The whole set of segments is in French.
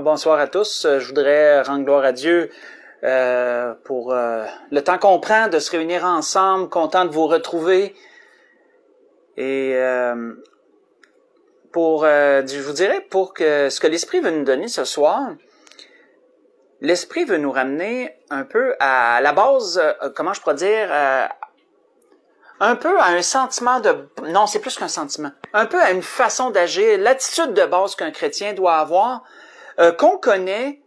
Bonsoir à tous. Je voudrais rendre gloire à Dieu pour le temps qu'on prend de se réunir ensemble, content de vous retrouver. Et je vous dirais, pour que ce que l'Esprit veut nous donner ce soir, l'Esprit veut nous ramener un peu à la base, comment je pourrais dire, un peu à un sentiment de... Non, c'est plus qu'un sentiment. Un peu à une façon d'agir, l'attitude de base qu'un chrétien doit avoir, qu'on connaît,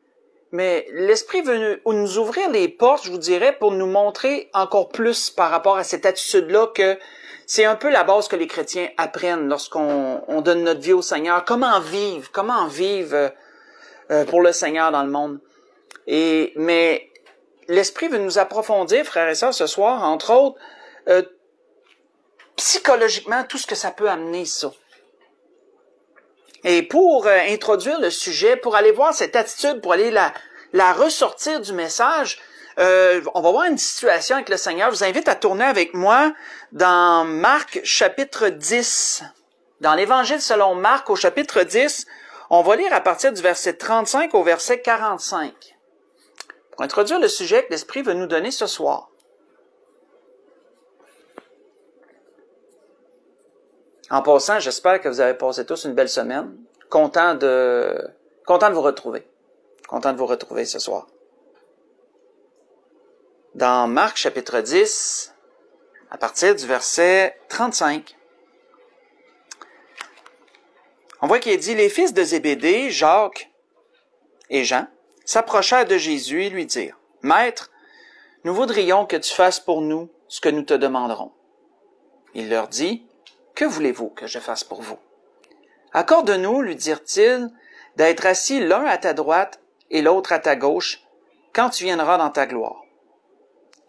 mais l'Esprit veut nous ouvrir les portes, je vous dirais, pour nous montrer encore plus par rapport à cette attitude-là que c'est un peu la base que les chrétiens apprennent lorsqu'on donne notre vie au Seigneur. Comment vivre pour le Seigneur dans le monde. Mais l'Esprit veut nous approfondir, frères et sœurs, ce soir, entre autres, psychologiquement, tout ce que ça peut amener, ça. Et pour introduire le sujet, pour aller voir cette attitude, pour aller la ressortir du message, on va voir une situation avec le Seigneur. Je vous invite à tourner avec moi dans Marc chapitre 10. Dans l'Évangile selon Marc au chapitre 10, on va lire à partir du verset 35 au verset 45. Pour introduire le sujet que l'Esprit veut nous donner ce soir. En passant, j'espère que vous avez passé tous une belle semaine. Content de vous retrouver. Content de vous retrouver ce soir. Dans Marc chapitre 10, à partir du verset 35, on voit qu'il est dit, les fils de Zébédée, Jacques et Jean, s'approchèrent de Jésus et lui dirent, « Maître, nous voudrions que tu fasses pour nous ce que nous te demanderons. » Il leur dit, « Que voulez-vous que je fasse pour vous? » « Accorde-nous, lui dirent-ils, d'être assis l'un à ta droite et l'autre à ta gauche, quand tu viendras dans ta gloire. »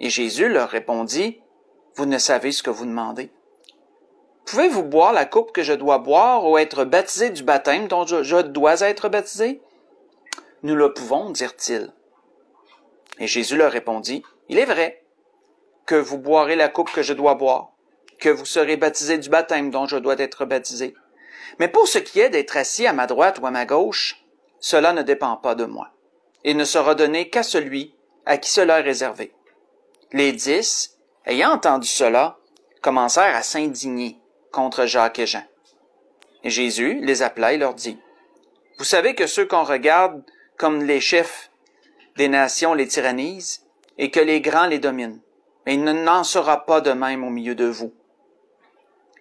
Et Jésus leur répondit, « Vous ne savez ce que vous demandez. Pouvez-vous boire la coupe que je dois boire ou être baptisé du baptême dont je dois être baptisé? » Nous le pouvons, dirent-ils. Et Jésus leur répondit, « Il est vrai que vous boirez la coupe que je dois boire, que vous serez baptisé du baptême dont je dois être baptisé. Mais pour ce qui est d'être assis à ma droite ou à ma gauche, cela ne dépend pas de moi, et ne sera donné qu'à celui à qui cela est réservé. » Les 10, ayant entendu cela, commencèrent à s'indigner contre Jacques et Jean. Et Jésus les appela et leur dit, « Vous savez que ceux qu'on regarde comme les chefs des nations les tyrannisent, et que les grands les dominent. Mais il n'en sera pas de même au milieu de vous. »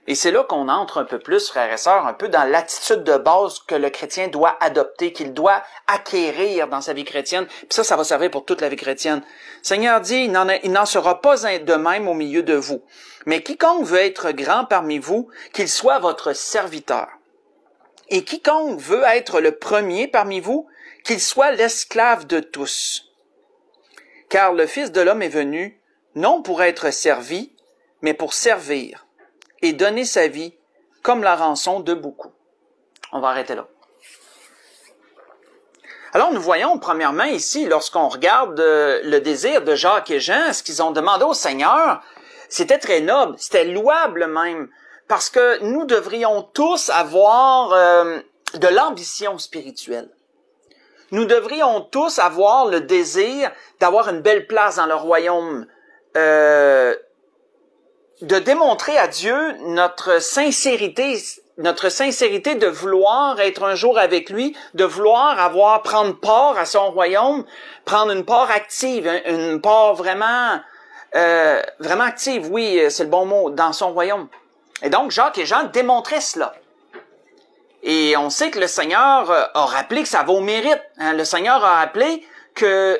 Et c'est là qu'on entre un peu plus, frères et sœurs, un peu dans l'attitude de base que le chrétien doit adopter, qu'il doit acquérir dans sa vie chrétienne. Puis ça va servir pour toute la vie chrétienne. Le Seigneur dit, il n'en sera pas de même au milieu de vous. Mais quiconque veut être grand parmi vous, qu'il soit votre serviteur. Et quiconque veut être le premier parmi vous, qu'il soit l'esclave de tous. Car le Fils de l'homme est venu, non pour être servi, mais pour servir, et donner sa vie comme la rançon de beaucoup. On va arrêter là. Alors nous voyons premièrement ici, lorsqu'on regarde le désir de Jacques et Jean, ce qu'ils ont demandé au Seigneur, c'était très noble, c'était louable même, parce que nous devrions tous avoir de l'ambition spirituelle. Nous devrions tous avoir le désir d'avoir une belle place dans le royaume, de démontrer à Dieu notre sincérité de vouloir être un jour avec lui, de vouloir prendre part à son royaume, prendre une part active, une part vraiment active, oui, c'est le bon mot, dans son royaume. Et donc, Jacques et Jean démontraient cela. Et on sait que le Seigneur a rappelé que ça va au mérite. Hein? Le Seigneur a rappelé que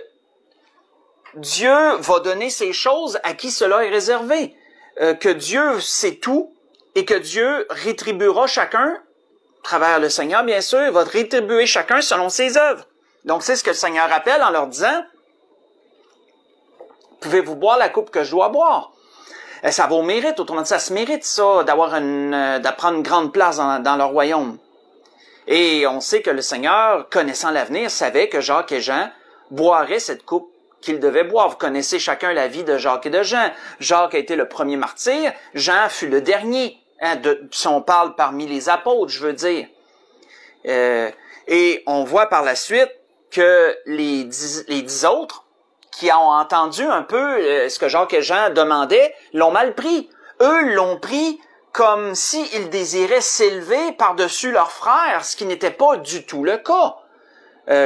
Dieu va donner ces choses à qui cela est réservé. Que Dieu sait tout et que Dieu rétribuera chacun, à travers le Seigneur bien sûr, va rétribuer chacun selon ses œuvres. Donc c'est ce que le Seigneur rappelle en leur disant, « Pouvez-vous boire la coupe que je dois boire? » Ça va au mérite, autrement dit, ça se mérite ça, d'apprendre une grande place dans le royaume. Et on sait que le Seigneur, connaissant l'avenir, savait que Jacques et Jean boiraient cette coupe qu'ils devaient boire. Vous connaissez chacun la vie de Jacques et de Jean. Jacques a été le premier martyr, Jean fut le dernier. Si on parle parmi les apôtres, je veux dire. Et on voit par la suite que les 10 autres qui ont entendu un peu ce que Jacques et Jean demandaient, l'ont mal pris. Eux l'ont pris comme s'ils désiraient s'élever par-dessus leurs frères, ce qui n'était pas du tout le cas.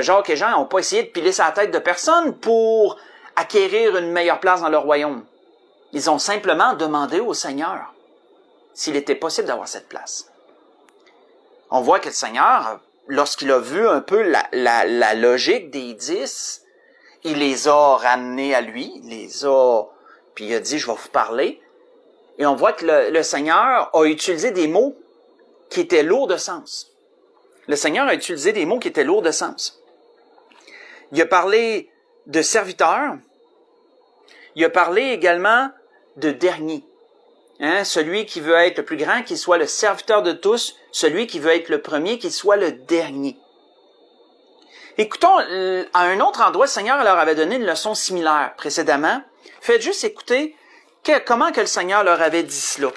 Jacques et Jean n'ont pas essayé de piler sa tête de personne pour acquérir une meilleure place dans leur royaume. Ils ont simplement demandé au Seigneur s'il était possible d'avoir cette place. On voit que le Seigneur, lorsqu'il a vu un peu la logique des 10, il les a ramenés à lui, puis il a dit, je vais vous parler. Et on voit que le Seigneur a utilisé des mots qui étaient lourds de sens. Le Seigneur a utilisé des mots qui étaient lourds de sens. Il a parlé de serviteur. Il a parlé également de dernier. Celui qui veut être le plus grand, qu'il soit le serviteur de tous. Celui qui veut être le premier, qu'il soit le dernier. Écoutons, à un autre endroit, le Seigneur leur avait donné une leçon similaire précédemment. Faites juste écouter comment que le Seigneur leur avait dit cela.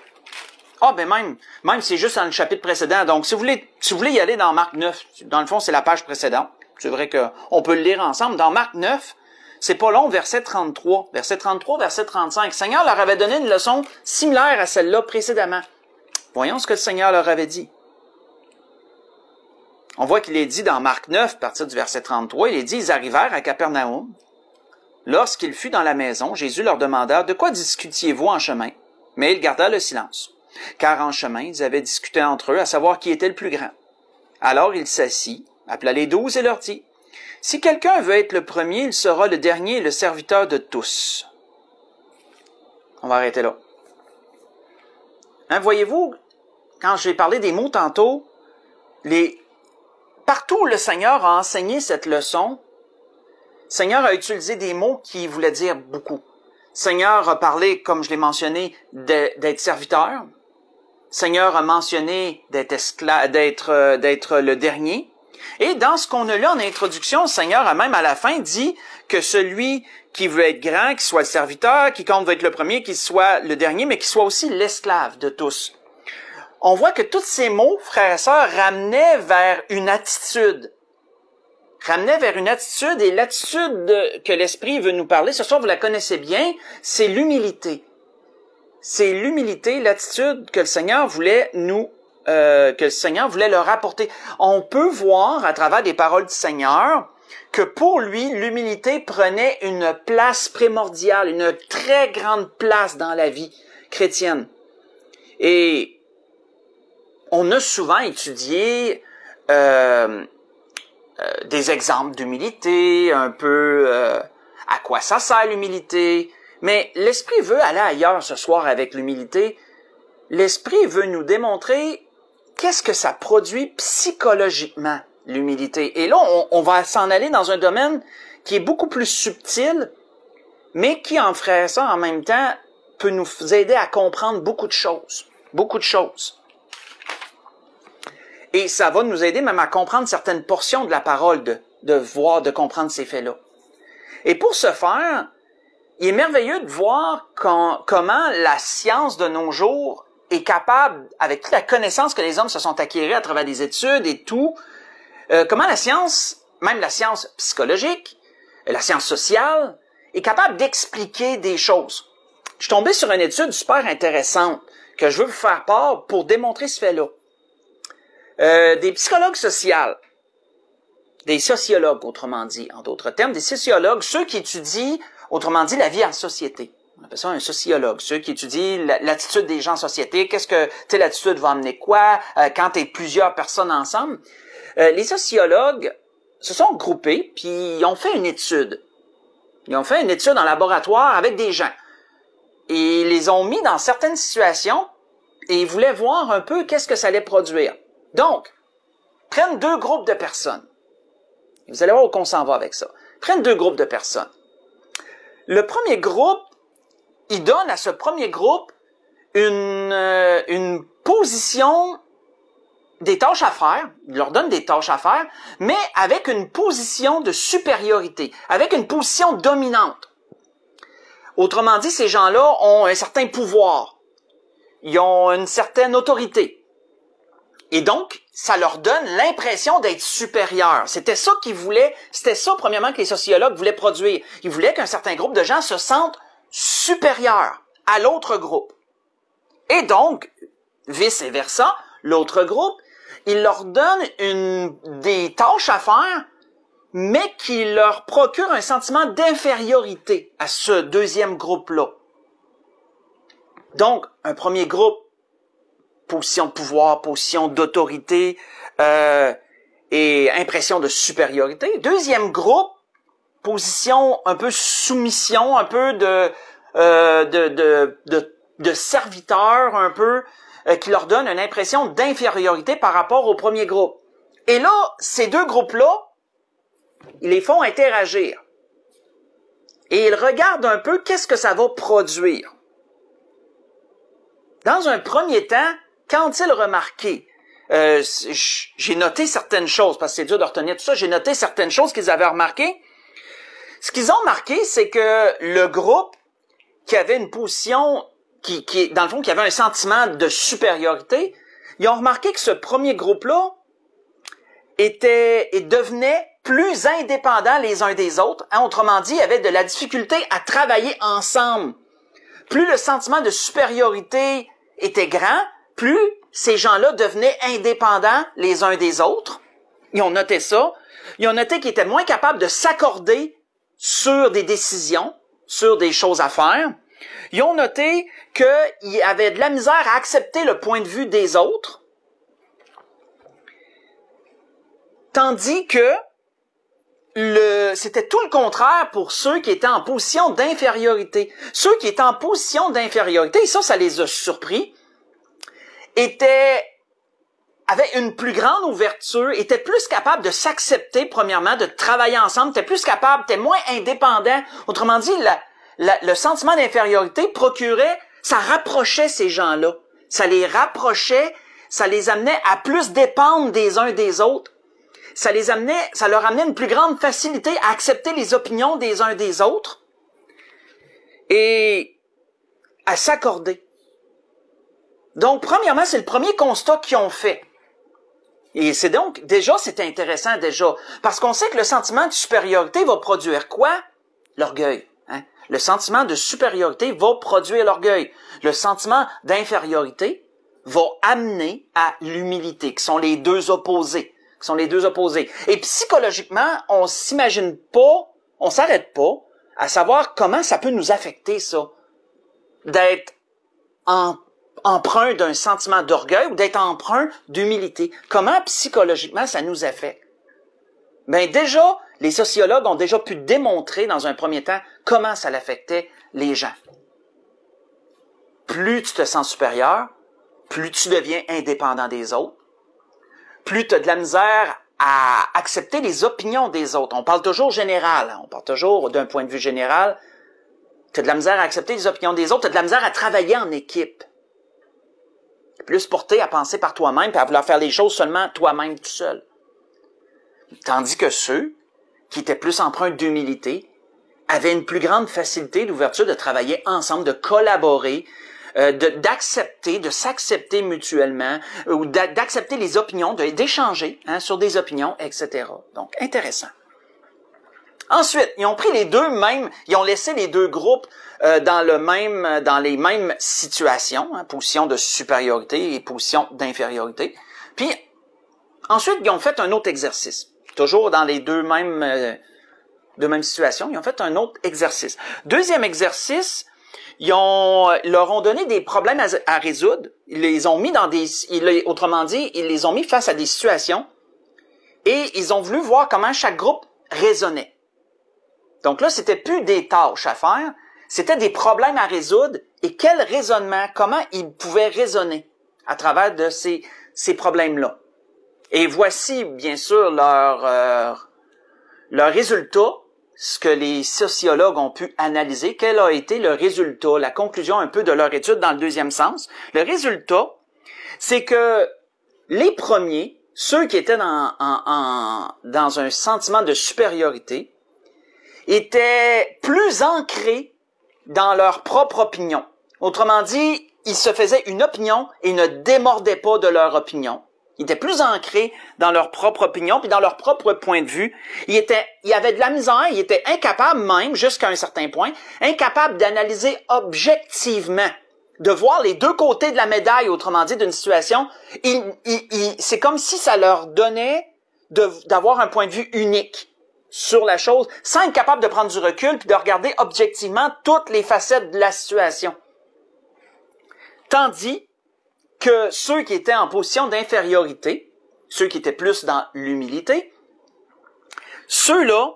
Même c'est juste dans le chapitre précédent. Donc, si vous voulez y aller dans Marc 9, dans le fond, c'est la page précédente. C'est vrai qu'on peut le lire ensemble. Dans Marc 9, c'est pas long, verset 33. Verset 33, verset 35. Le Seigneur leur avait donné une leçon similaire à celle-là précédemment. Voyons ce que le Seigneur leur avait dit. On voit qu'il est dit dans Marc 9, à partir du verset 33, il est dit, ils arrivèrent à Capernaum. Lorsqu'il fut dans la maison, Jésus leur demanda, de quoi discutiez-vous en chemin? Mais il garda le silence. Car en chemin, ils avaient discuté entre eux à savoir qui était le plus grand. Alors il s'assit, appela les 12 et leur dit, si quelqu'un veut être le premier, il sera le dernier et le serviteur de tous. On va arrêter là. Voyez-vous, quand j'ai parlé des mots tantôt, partout où le Seigneur a enseigné cette leçon, le Seigneur a utilisé des mots qui voulaient dire beaucoup. Le Seigneur a parlé, comme je l'ai mentionné, d'être serviteur. Le Seigneur a mentionné d'être le dernier. Et dans ce qu'on a lu en introduction, le Seigneur a même à la fin dit que celui qui veut être grand, qu'il soit le serviteur, qui compte veut être le premier, qu'il soit le dernier, mais qu'il soit aussi l'esclave de tous. On voit que tous ces mots, frères et sœurs, ramenaient vers une attitude. Et l'attitude que l'Esprit veut nous parler, ce soir vous la connaissez bien, c'est l'humilité. C'est l'humilité, l'attitude que le Seigneur voulait leur apporter. On peut voir à travers des paroles du Seigneur que pour lui, l'humilité prenait une place primordiale, une très grande place dans la vie chrétienne. Et on a souvent étudié des exemples d'humilité, un peu à quoi ça sert l'humilité. Mais l'Esprit veut aller ailleurs ce soir avec l'humilité. L'Esprit veut nous démontrer qu'est-ce que ça produit psychologiquement, l'humilité. Et là, on va s'en aller dans un domaine qui est beaucoup plus subtil, mais qui, en frère ça, en même temps, peut nous aider à comprendre beaucoup de choses. Beaucoup de choses. Et ça va nous aider même à comprendre certaines portions de la parole, de comprendre ces faits-là. Et pour ce faire, il est merveilleux de voir comment la science de nos jours est capable, avec toute la connaissance que les hommes se sont acquéris à travers des études et tout, comment la science, même la science psychologique, la science sociale, est capable d'expliquer des choses. Je suis tombé sur une étude super intéressante que je veux vous faire part pour démontrer ce fait-là. Des psychologues sociaux, des sociologues, autrement dit, en d'autres termes, des sociologues, ceux qui étudient, autrement dit, la vie en société. On appelle ça un sociologue, ceux qui étudient l'attitude des gens en société, telle attitude va amener quoi, quand t'es plusieurs personnes ensemble. Les sociologues se sont groupés, puis ils ont fait une étude. Ils ont fait une étude en laboratoire avec des gens. Et ils les ont mis dans certaines situations, et ils voulaient voir un peu qu'est-ce que ça allait produire. Donc, prennent 2 groupes de personnes. Vous allez voir où on s'en va avec ça. Prennent 2 groupes de personnes. Le premier groupe, il donne à ce premier groupe une position des tâches à faire. Il leur donne des tâches à faire, mais avec une position de supériorité, avec une position dominante. Autrement dit, ces gens-là ont un certain pouvoir. Ils ont une certaine autorité. Et donc, ça leur donne l'impression d'être supérieurs. C'était ça qu'ils voulaient, c'était ça, premièrement, que les sociologues voulaient produire. Ils voulaient qu'un certain groupe de gens se sentent supérieurs à l'autre groupe. Et donc, vice-versa, l'autre groupe, il leur donne des tâches à faire, mais qui leur procure un sentiment d'infériorité à ce deuxième groupe-là. Donc, un premier groupe, position de pouvoir, position d'autorité et impression de supériorité. Deuxième groupe, position un peu soumission, un peu de serviteur, un peu, qui leur donne une impression d'infériorité par rapport au premier groupe. Et là, ces deux groupes-là, ils les font interagir. Et ils regardent un peu qu'est-ce que ça va produire. Dans un premier temps, qu'ont-ils remarqué? J'ai noté certaines choses, parce que c'est dur de retenir tout ça, j'ai noté certaines choses qu'ils avaient remarquées. Ce qu'ils ont remarqué, c'est que le groupe qui avait une position, dans le fond, qui avait un sentiment de supériorité, ils ont remarqué que ce premier groupe-là devenait plus indépendants les uns des autres. Hein, autrement dit, ils avaient de la difficulté à travailler ensemble. Plus le sentiment de supériorité était grand, plus ces gens-là devenaient indépendants les uns des autres. Ils ont noté ça. Ils ont noté qu'ils étaient moins capables de s'accorder sur des décisions, sur des choses à faire. Ils ont noté qu'ils avaient de la misère à accepter le point de vue des autres. Tandis que c'était tout le contraire pour ceux qui étaient en position d'infériorité. Ceux qui étaient en position d'infériorité, et ça les a surpris, avaient une plus grande ouverture, étaient plus capables de s'accepter, premièrement, de travailler ensemble, étaient plus capables, étaient moins indépendants. Autrement dit, le sentiment d'infériorité ça rapprochait ces gens-là. Ça les rapprochait, ça les amenait à plus dépendre des uns des autres. Ça leur amenait une plus grande facilité à accepter les opinions des uns des autres et à s'accorder. Donc, premièrement, c'est le premier constat qu'ils ont fait. Et c'est donc, c'était intéressant déjà, parce qu'on sait que le sentiment de supériorité va produire quoi? L'orgueil. Hein? Le sentiment de supériorité va produire l'orgueil. Le sentiment d'infériorité va amener à l'humilité, qui sont les deux opposés. Et psychologiquement, on s'imagine pas, on s'arrête pas à savoir comment ça peut nous affecter, ça. D'être empreint d'un sentiment d'orgueil ou d'être empreint d'humilité. Comment psychologiquement ça nous affecte? Ben déjà, les sociologues ont déjà pu démontrer dans un premier temps comment ça l'affectait les gens. Plus tu te sens supérieur, plus tu deviens indépendant des autres, plus tu as de la misère à accepter les opinions des autres. On parle toujours général, hein? On parle toujours d'un point de vue général. Tu as de la misère à accepter les opinions des autres, tu as de la misère à travailler en équipe. Plus porté à penser par toi-même et à vouloir faire les choses seulement toi-même tout seul. Tandis que ceux qui étaient plus empreints d'humilité avaient une plus grande facilité d'ouverture de travailler ensemble, de collaborer, d'accepter, de s'accepter mutuellement, ou d'accepter les opinions, d'échanger sur des opinions, etc. Donc, intéressant. Ensuite, ils ont laissé les deux groupes dans les mêmes situations, hein, position de supériorité et position d'infériorité. Puis, ensuite, ils ont fait un autre exercice. Toujours dans les deux mêmes situations, ils ont fait un autre exercice. Deuxième exercice, ils leur ont donné des problèmes à résoudre. Ils les ont mis autrement dit, ils les ont mis face à des situations et ils ont voulu voir comment chaque groupe raisonnait. Donc là, c'était plus des tâches à faire, c'était des problèmes à résoudre et quel raisonnement, comment ils pouvaient raisonner à travers de ces problèmes-là. Et voici, bien sûr, leur résultat, ce que les sociologues ont pu analyser, quel a été le résultat, la conclusion un peu de leur étude dans le deuxième sens. Le résultat, c'est que les premiers, ceux qui étaient dans un sentiment de supériorité, étaient plus ancrés dans leur propre opinion. Autrement dit, ils se faisaient une opinion et ne démordaient pas de leur opinion. Ils étaient plus ancrés dans leur propre opinion puis dans leur propre point de vue. Ils avaient de la misère, ils étaient incapables même, jusqu'à un certain point, incapables d'analyser objectivement, de voir les deux côtés de la médaille, autrement dit, d'une situation. C'est comme si ça leur donnait d'avoir un point de vue unique sur la chose, sans être capable de prendre du recul puis de regarder objectivement toutes les facettes de la situation. Tandis que ceux qui étaient en position d'infériorité, ceux qui étaient plus dans l'humilité, ceux-là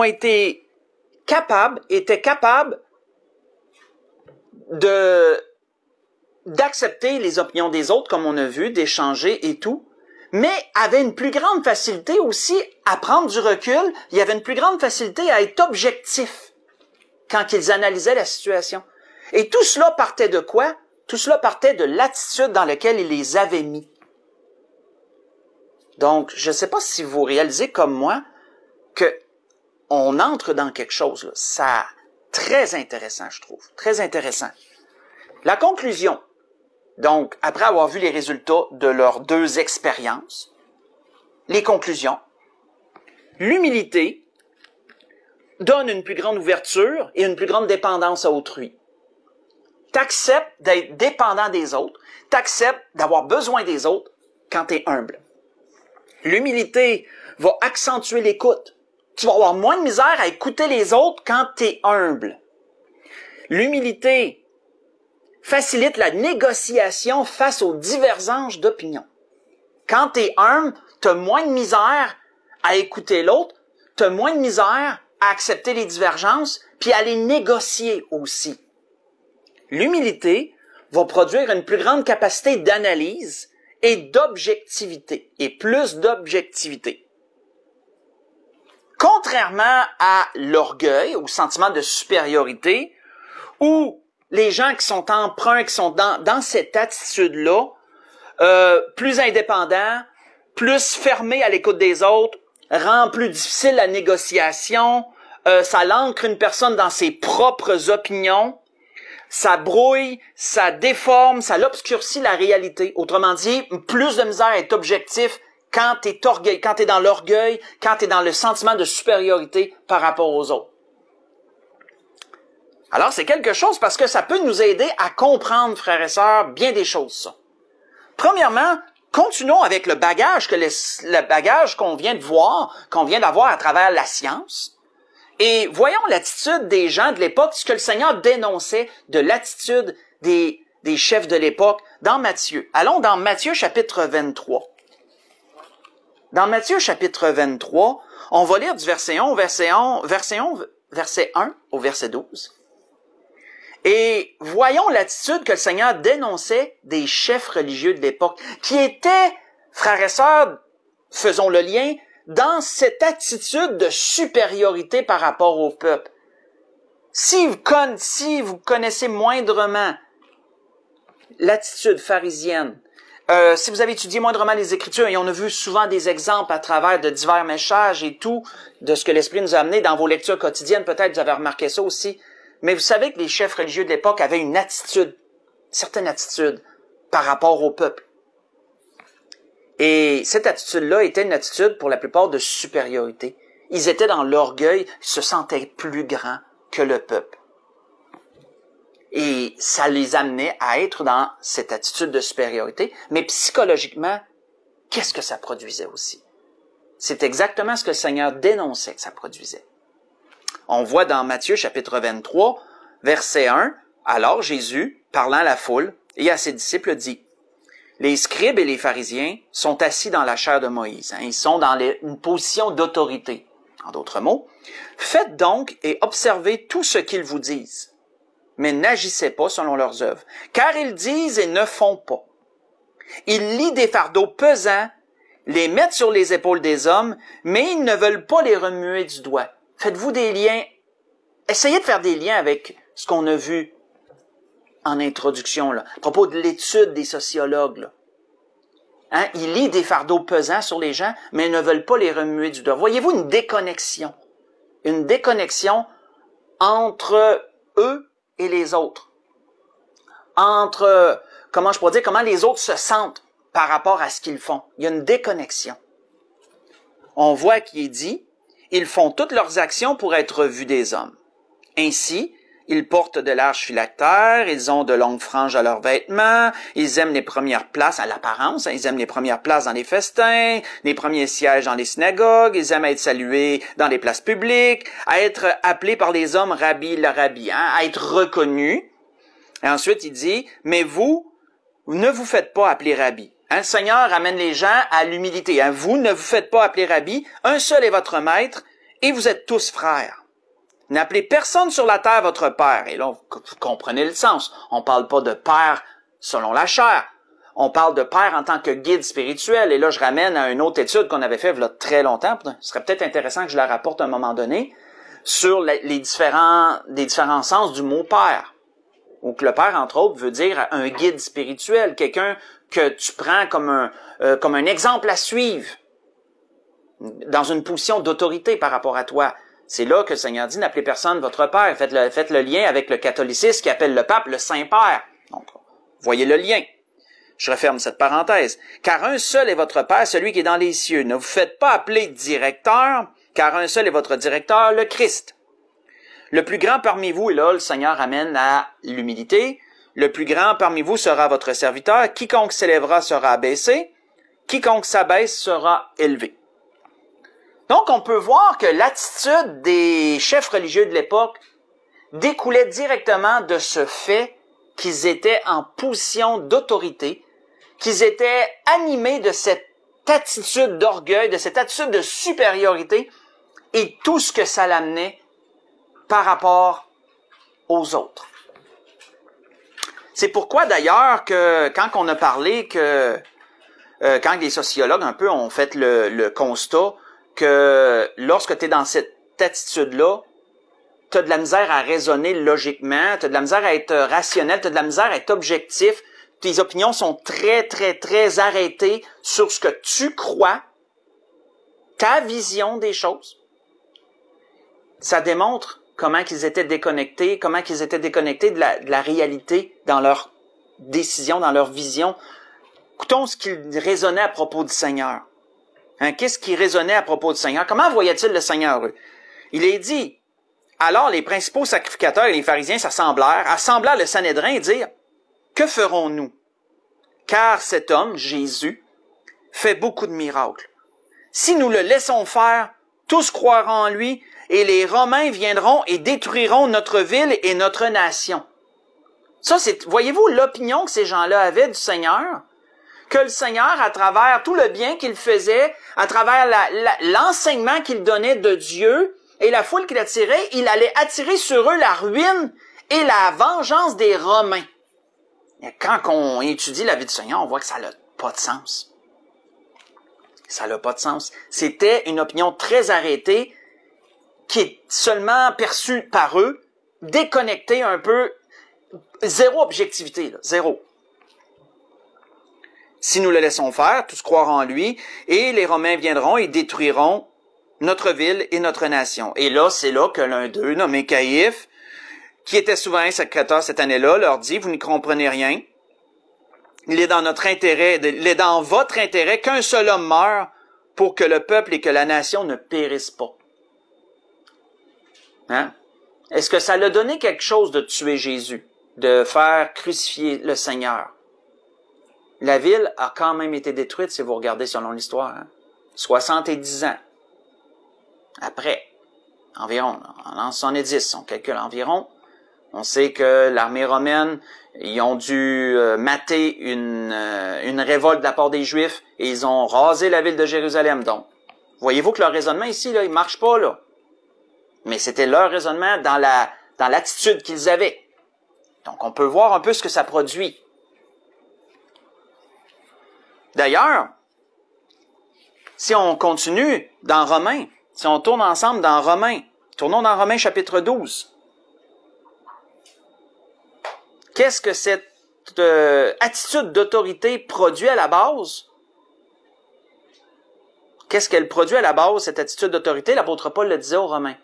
étaient capables d'accepter les opinions des autres, comme on a vu, d'échanger et tout, mais avaient une plus grande facilité aussi à prendre du recul, il y avait une plus grande facilité à être objectif quand ils analysaient la situation. Et tout cela partait de quoi? Tout cela partait de l'attitude dans laquelle il les avait mis. Donc, je ne sais pas si vous réalisez comme moi que on entre dans quelque chose, là. Ça, très intéressant, je trouve. Très intéressant. La conclusion. Donc, après avoir vu les résultats de leurs deux expériences, les conclusions. L'humilité donne une plus grande ouverture et une plus grande dépendance à autrui. T'acceptes d'être dépendant des autres, t'acceptes d'avoir besoin des autres quand t'es humble. L'humilité va accentuer l'écoute. Tu vas avoir moins de misère à écouter les autres quand t'es humble. L'humilité facilite la négociation face aux divergences d'opinion. Quand t'es humble, t'as moins de misère à écouter l'autre, t'as moins de misère à accepter les divergences, puis à les négocier aussi. L'humilité va produire une plus grande capacité d'analyse et d'objectivité, et plus d'objectivité. Contrairement à l'orgueil, au sentiment de supériorité, où les gens qui sont emprunts, qui sont dans cette attitude-là, plus indépendants, plus fermés à l'écoute des autres, rend plus difficile la négociation, ça l'ancre une personne dans ses propres opinions, ça brouille, ça déforme, ça l'obscurcit la réalité. Autrement dit, plus de misère à être objectif quand t'es dans l'orgueil, quand t'es dans le sentiment de supériorité par rapport aux autres. Alors, c'est quelque chose parce que ça peut nous aider à comprendre, frères et sœurs, bien des choses, ça. Premièrement, continuons avec le bagage qu'on vient de voir, qu'on vient d'avoir à travers la science. Et voyons l'attitude des gens de l'époque, ce que le Seigneur dénonçait de l'attitude des chefs de l'époque dans Matthieu. Allons dans Matthieu chapitre 23. Dans Matthieu chapitre 23, on va lire du verset 1 au verset 1 au verset 12. Et voyons l'attitude que le Seigneur dénonçait des chefs religieux de l'époque, qui étaient, frères et sœurs, faisons le lien, dans cette attitude de supériorité par rapport au peuple. Si vous connaissez moindrement l'attitude pharisienne, si vous avez étudié moindrement les Écritures, et on a vu souvent des exemples à travers de divers messages et tout, de ce que l'Esprit nous a amené dans vos lectures quotidiennes, peut-être vous avez remarqué ça aussi, mais vous savez que les chefs religieux de l'époque avaient une certaine attitude par rapport au peuple. Et cette attitude-là était une attitude, pour la plupart, de supériorité. Ils étaient dans l'orgueil, ils se sentaient plus grands que le peuple. Et ça les amenait à être dans cette attitude de supériorité. Mais psychologiquement, qu'est-ce que ça produisait aussi? C'est exactement ce que le Seigneur dénonçait que ça produisait. On voit dans Matthieu chapitre 23, verset 1, « Alors Jésus, parlant à la foule et à ses disciples, dit, « Les scribes et les pharisiens sont assis dans la chaire de Moïse. » Ils sont dans une position d'autorité. En d'autres mots, « Faites donc et observez tout ce qu'ils vous disent, mais n'agissez pas selon leurs œuvres, car ils disent et ne font pas. Ils lient des fardeaux pesants, les mettent sur les épaules des hommes, mais ils ne veulent pas les remuer du doigt. » Faites-vous des liens, essayez de faire des liens avec ce qu'on a vu en introduction, là, à propos de l'étude des sociologues. Là. Hein? Ils lient des fardeaux pesants sur les gens, mais ils ne veulent pas les remuer du doigt. Voyez-vous une déconnexion entre eux et les autres. Entre, comment les autres se sentent par rapport à ce qu'ils font. Il y a une déconnexion. On voit qu'il est dit, ils font toutes leurs actions pour être vus des hommes. Ainsi, ils portent de larges phylactères, ils ont de longues franges à leurs vêtements, ils aiment les premières places à l'apparence, ils aiment les premières places dans les festins, les premiers sièges dans les synagogues, ils aiment être salués dans les places publiques, à être appelés par les hommes rabbi, le rabbi, à être reconnus. Et ensuite, il dit, mais vous ne vous faites pas appeler rabbi. Le Seigneur amène les gens à l'humilité. Vous ne vous faites pas appeler rabbi, un seul est votre maître, et vous êtes tous frères. N'appelez personne sur la terre votre père. Et là, vous comprenez le sens. On parle pas de père selon la chair. On parle de père en tant que guide spirituel. Et là, je ramène à une autre étude qu'on avait faite il y a très longtemps. Ce serait peut-être intéressant que je la rapporte à un moment donné sur les différents sens du mot père. Ou que le père, entre autres, veut dire un guide spirituel, quelqu'un que tu prends comme un exemple à suivre, dans une position d'autorité par rapport à toi. C'est là que le Seigneur dit, n'appelez personne votre père. Faites le lien avec le catholicisme qui appelle le pape le Saint-Père. Donc, voyez le lien. Je referme cette parenthèse. Car un seul est votre Père, celui qui est dans les cieux. Ne vous faites pas appeler directeur, car un seul est votre directeur, le Christ. Le plus grand parmi vous, et là, le Seigneur amène à l'humilité. Le plus grand parmi vous sera votre serviteur. Quiconque s'élèvera sera abaissé. Quiconque s'abaisse sera élevé. Donc, on peut voir que l'attitude des chefs religieux de l'époque découlait directement de ce fait qu'ils étaient en position d'autorité, qu'ils étaient animés de cette attitude d'orgueil, de cette attitude de supériorité et tout ce que ça l'amenait par rapport aux autres. C'est pourquoi d'ailleurs que quand on a parlé que quand les sociologues un peu ont fait le constat que lorsque tu es dans cette attitude-là, tu as de la misère à raisonner logiquement, tu as de la misère à être rationnel, tu as de la misère à être objectif, tes opinions sont très, très, très arrêtées sur ce que tu crois, ta vision des choses. Ça démontre comment qu'ils étaient déconnectés de la réalité dans leurs décisions, dans leur vision. Écoutons ce qu'ils raisonnaient à propos du Seigneur. Qu'est-ce qui résonnait à propos du Seigneur? Comment voyait-il le Seigneur, eux? Il est dit, alors les principaux sacrificateurs et les pharisiens assemblèrent le Sanhédrin et dirent, que ferons-nous? Car cet homme, Jésus, fait beaucoup de miracles. Si nous le laissons faire, tous croiront en lui, et les Romains viendront et détruiront notre ville et notre nation. Ça, voyez-vous l'opinion que ces gens-là avaient du Seigneur? Que le Seigneur, à travers tout le bien qu'il faisait, à travers l'enseignement qu'il donnait de Dieu et la foule qu'il attirait, il allait attirer sur eux la ruine et la vengeance des Romains. Et quand on étudie la vie du Seigneur, on voit que ça n'a pas de sens. Ça n'a pas de sens. C'était une opinion très arrêtée qui est seulement perçue par eux, déconnectée un peu, zéro objectivité, là, zéro. Si nous le laissons faire, tous croiront en lui, et les Romains viendront et détruiront notre ville et notre nation. Et là, c'est là que l'un d'eux, nommé Caïphe, qui était souverain secrétaire cette année-là, leur dit, vous n'y comprenez rien. Il est dans notre intérêt, il est dans votre intérêt qu'un seul homme meure pour que le peuple et que la nation ne périssent pas. Est-ce que ça l'a donné quelque chose de tuer Jésus, de faire crucifier le Seigneur? La ville a quand même été détruite, si vous regardez selon l'histoire. 70 ans. Après, environ, en l'an 70, on calcule environ. On sait que l'armée romaine, ils ont dû mater une révolte de la part des Juifs et ils ont rasé la ville de Jérusalem. Donc, voyez-vous que leur raisonnement ici, là, il marche pas, là. Mais c'était leur raisonnement dans l'attitude qu'ils avaient. Donc, on peut voir un peu ce que ça produit. D'ailleurs, si on continue dans Romains, si on tourne ensemble dans Romains, tournons dans Romains chapitre 12. Qu'est-ce que cette attitude d'autorité produit à la base? Qu'est-ce qu'elle produit à la base, cette attitude d'autorité? L'apôtre Paul le disait aux Romains.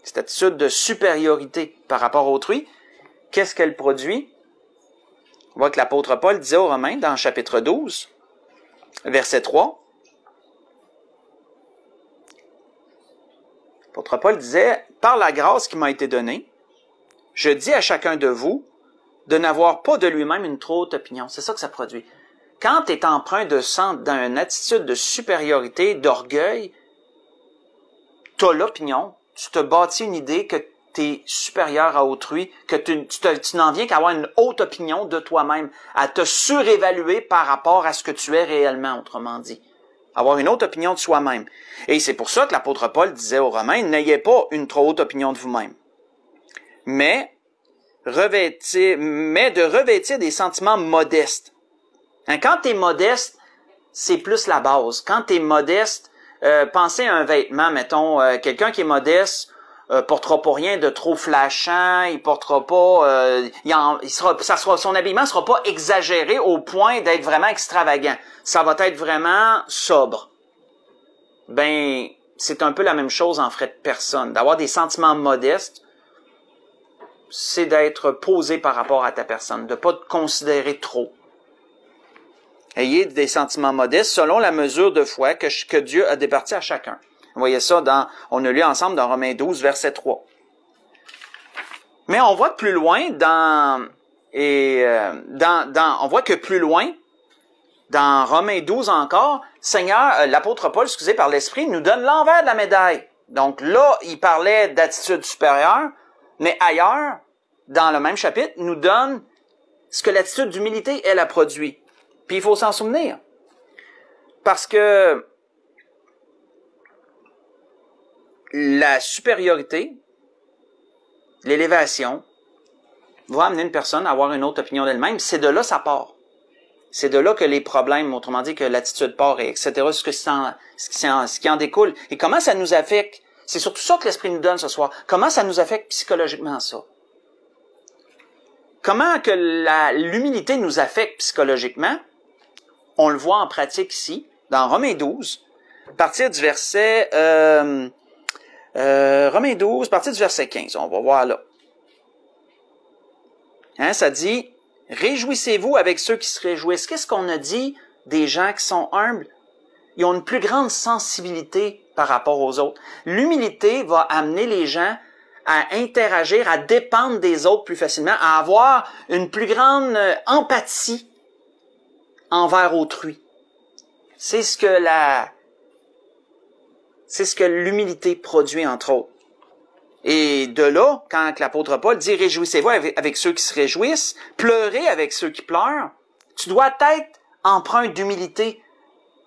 Cette attitude de supériorité par rapport à autrui, qu'est-ce qu'elle produit? On voit que l'apôtre Paul disait aux Romains dans chapitre 12, verset 3, l'apôtre Paul disait, « Par la grâce qui m'a été donnée, je dis à chacun de vous de n'avoir pas de lui-même une trop haute opinion. » C'est ça que ça produit. Quand tu es empreint d'une attitude de supériorité, d'orgueil, tu as l'opinion, tu te bâtis une idée que tu es supérieur à autrui, que tu n'en viens qu'à avoir une haute opinion de toi-même, à te surévaluer par rapport à ce que tu es réellement, autrement dit. Avoir une haute opinion de soi-même. Et c'est pour ça que l'apôtre Paul disait aux Romains, n'ayez pas une trop haute opinion de vous-même. Mais de revêtir des sentiments modestes. Hein, quand tu es modeste, c'est plus la base. Quand tu es modeste, pensez à un vêtement, mettons, quelqu'un qui est modeste, portera pas rien de trop flashant, il portera pas, son habillement sera pas exagéré au point d'être vraiment extravagant. Ça va être vraiment sobre. Ben, c'est un peu la même chose en frais de personne. D'avoir des sentiments modestes, c'est d'être posé par rapport à ta personne, de pas te considérer trop. Ayez des sentiments modestes selon la mesure de foi que Dieu a départie à chacun. Vous voyez ça on a lu ensemble dans Romains 12, verset 3. Mais on voit plus loin on voit que plus loin, dans Romains 12 encore, l'apôtre Paul, par l'Esprit, nous donne l'envers de la médaille. Donc là, il parlait d'attitude supérieure, mais ailleurs, dans le même chapitre, nous donne ce que l'attitude d'humilité, elle a produit. Puis il faut s'en souvenir. Parce que la supériorité, l'élévation, va amener une personne à avoir une autre opinion d'elle-même. C'est de là ça part. C'est de là que les problèmes, autrement dit que l'attitude part, et etc., ce qui en découle. Et comment ça nous affecte? C'est surtout ça que l'Esprit nous donne ce soir. Comment ça nous affecte psychologiquement, ça? Comment que l'humilité nous affecte psychologiquement? On le voit en pratique ici, dans Romains 12, à partir du verset... Romains 12, à partir du verset 15, on va voir là. Hein, ça dit, « Réjouissez-vous avec ceux qui se réjouissent. » Qu'est-ce qu'on a dit des gens qui sont humbles? Ils ont une plus grande sensibilité par rapport aux autres. L'humilité va amener les gens à interagir, à dépendre des autres plus facilement, à avoir une plus grande empathie envers autrui. C'est ce que l'humilité produit, entre autres. Et de là, quand l'apôtre Paul dit « Réjouissez-vous avec ceux qui se réjouissent, pleurez avec ceux qui pleurent », tu dois être empreint d'humilité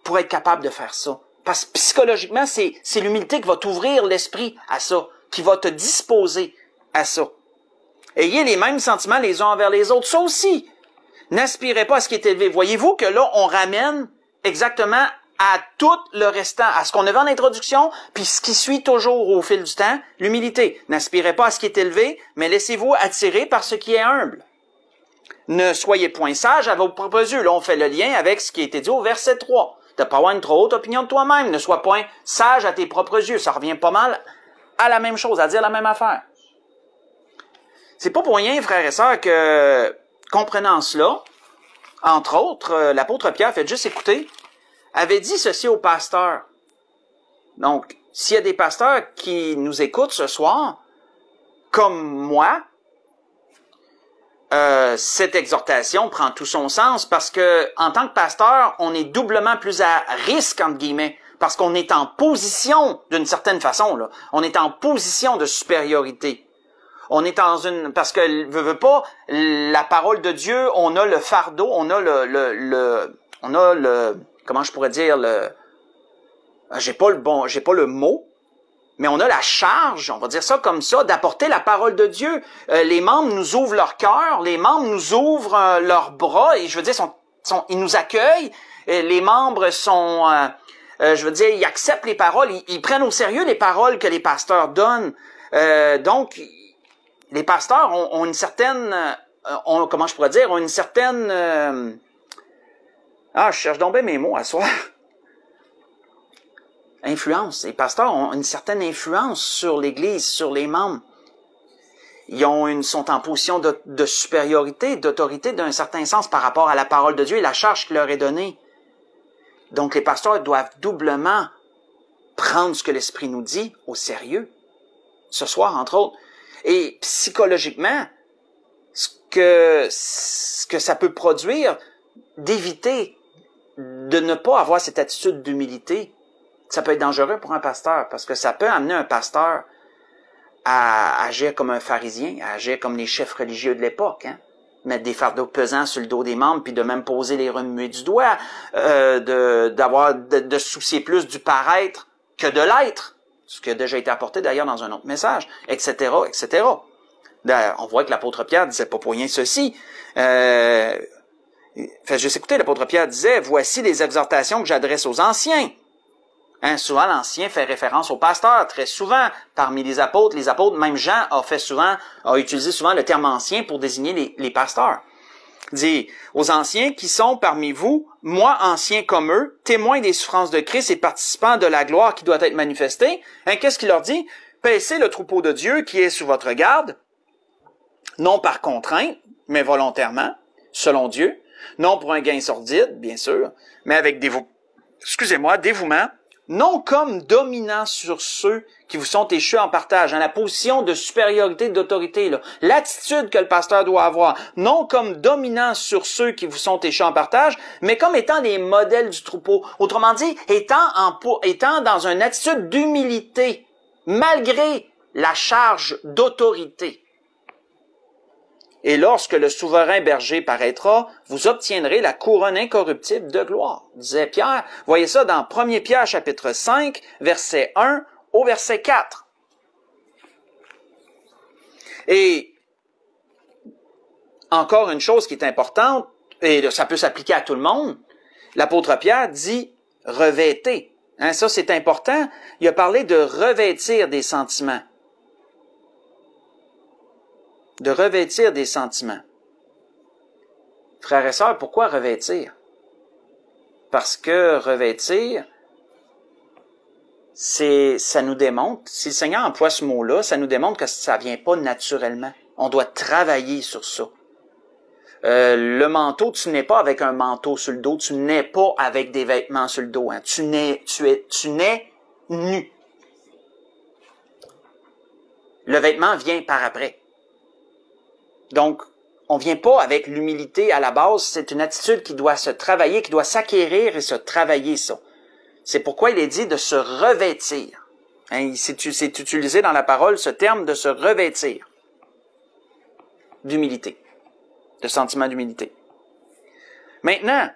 pour être capable de faire ça. Parce que psychologiquement, c'est l'humilité qui va t'ouvrir l'esprit à ça, qui va te disposer à ça. Ayez les mêmes sentiments les uns envers les autres. Ça aussi, n'aspirez pas à ce qui est élevé. Voyez-vous que là, on ramène exactement à tout le restant, à ce qu'on avait en introduction, puis ce qui suit toujours au fil du temps, l'humilité. N'aspirez pas à ce qui est élevé, mais laissez-vous attirer par ce qui est humble. Ne soyez point sages à vos propres yeux. Là, on fait le lien avec ce qui a été dit au verset 3. De ne pas avoir une trop haute opinion de toi-même. Ne sois point sage à tes propres yeux. Ça revient pas mal à la même chose, à dire la même affaire. C'est pas pour rien, frères et sœurs, que, comprenant cela, entre autres, l'apôtre Pierre, faites juste écouter, avait dit ceci aux pasteurs. Donc, s'il y a des pasteurs qui nous écoutent ce soir, comme moi, cette exhortation prend tout son sens parce que, en tant que pasteur, on est doublement plus à risque, entre guillemets, parce qu'on est en position, d'une certaine façon, là, on est en position de supériorité. On est dans parce que, veut pas, la parole de Dieu, on a le fardeau, on a le, comment je pourrais dire, j'ai pas le mot, mais on a la charge, on va dire ça comme ça, d'apporter la parole de Dieu. Les membres nous ouvrent leur cœur, les membres nous ouvrent leurs bras, et je veux dire, ils nous accueillent. Les membres sont, ils acceptent les paroles, ils prennent au sérieux les paroles que les pasteurs donnent. Donc, les pasteurs ont une certaine, comment je pourrais dire, ont une certaine, je cherche donc bien mes mots à soir. Influence. Les pasteurs ont une certaine influence sur l'Église, sur les membres. sont en position de supériorité, d'autorité d'un certain sens par rapport à la parole de Dieu et la charge qui leur est donnée. Donc les pasteurs doivent doublement prendre ce que l'Esprit nous dit au sérieux. Ce soir, entre autres. Et psychologiquement, ce que ça peut produire, d'éviter de ne pas avoir cette attitude d'humilité, ça peut être dangereux pour un pasteur, parce que ça peut amener un pasteur à agir comme un pharisien, à agir comme les chefs religieux de l'époque, hein? Mettre des fardeaux pesants sur le dos des membres, puis de même poser les remuer du doigt, de soucier plus du paraître que de l'être, ce qui a déjà été apporté d'ailleurs dans un autre message, etc., etc. D'ailleurs, on voit que l'apôtre Pierre disait pas pour rien ceci. Juste écouter, l'apôtre Pierre disait, voici les exhortations que j'adresse aux anciens. Hein, souvent, l'ancien fait référence aux pasteurs, très souvent, parmi les apôtres, même Jean a utilisé souvent le terme ancien pour désigner les pasteurs. Il dit, aux anciens qui sont parmi vous, moi, ancien comme eux, témoins des souffrances de Christ et participants de la gloire qui doit être manifestée. Hein, qu'est-ce qu'il leur dit? Paissez le troupeau de Dieu qui est sous votre garde, non par contrainte, mais volontairement, selon Dieu, non pour un gain sordide, bien sûr, mais avec dévouement, non comme dominant sur ceux qui vous sont échus en partage, hein, la position de supériorité, d'autorité, là, l'attitude que le pasteur doit avoir, non comme dominant sur ceux qui vous sont échus en partage, mais comme étant les modèles du troupeau. Autrement dit, étant dans une attitude d'humilité, malgré la charge d'autorité. Et lorsque le souverain berger paraîtra, vous obtiendrez la couronne incorruptible de gloire, disait Pierre. Voyez ça dans 1 Pierre chapitre 5, verset 1 au verset 4. Et encore une chose qui est importante, et ça peut s'appliquer à tout le monde, l'apôtre Pierre dit « revêtez ». Hein, ça, c'est important. Il a parlé de revêtir des sentiments. De revêtir des sentiments. Frères et sœurs, pourquoi revêtir? Parce que revêtir, ça nous démontre, si le Seigneur emploie ce mot-là, ça nous démontre que ça vient pas naturellement. On doit travailler sur ça. Le manteau, tu n'es pas avec un manteau sur le dos, tu n'es pas avec des vêtements sur le dos. Hein. Tu nais nu. Le vêtement vient par après. Donc, on vient pas avec l'humilité à la base, c'est une attitude qui doit se travailler, qui doit s'acquérir et se travailler ça. C'est pourquoi il est dit de se revêtir. Hein, c'est utilisé dans la parole ce terme de se revêtir. D'humilité. De sentiment d'humilité. Maintenant,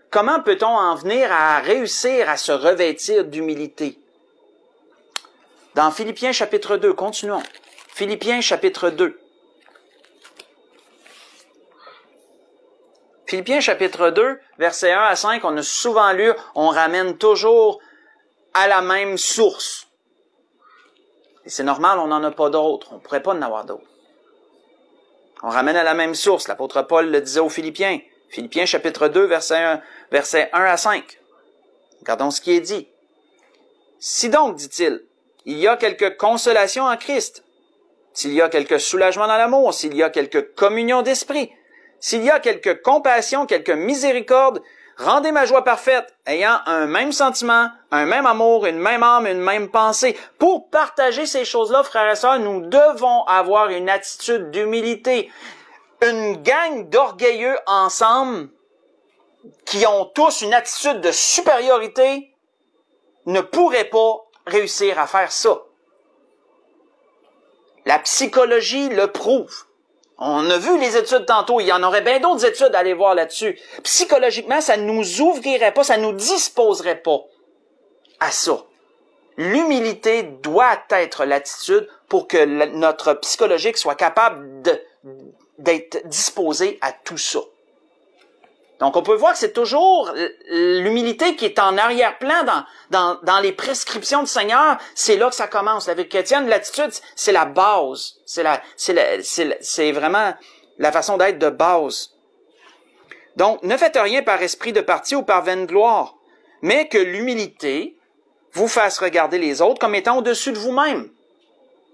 comment peut-on en venir à réussir à se revêtir d'humilité? Dans Philippiens chapitre 2, continuons. Philippiens chapitre 2. Philippiens chapitre 2, versets 1 à 5, on a souvent lu, on ramène toujours à la même source. Et c'est normal, on n'en a pas d'autres. On ne pourrait pas en avoir d'autres. On ramène à la même source. L'apôtre Paul le disait aux Philippiens. Philippiens chapitre 2, versets 1 à 5. Regardons ce qui est dit. Si donc, dit-il, il y a quelque consolation en Christ, s'il y a quelque soulagement dans l'amour, s'il y a quelque communion d'esprit, s'il y a quelque compassion, quelque miséricorde, rendez ma joie parfaite, ayant un même sentiment, un même amour, une même âme, une même pensée. Pour partager ces choses-là, frères et sœurs, nous devons avoir une attitude d'humilité. Une gang d'orgueilleux ensemble, qui ont tous une attitude de supériorité, ne pourraient pas réussir à faire ça. La psychologie le prouve. On a vu les études tantôt, il y en aurait bien d'autres études à aller voir là-dessus. Psychologiquement, ça ne nous ouvrirait pas, ça ne nous disposerait pas à ça. L'humilité doit être l'attitude pour que notre psychologique soit capable d'être disposé à tout ça. Donc, on peut voir que c'est toujours l'humilité qui est en arrière-plan dans les prescriptions du Seigneur. C'est là que ça commence. La vie chrétienne, l'attitude, c'est la base. C'est vraiment la façon d'être de base. Donc, ne faites rien par esprit de parti ou par vaine gloire, mais que l'humilité vous fasse regarder les autres comme étant au-dessus de vous-même.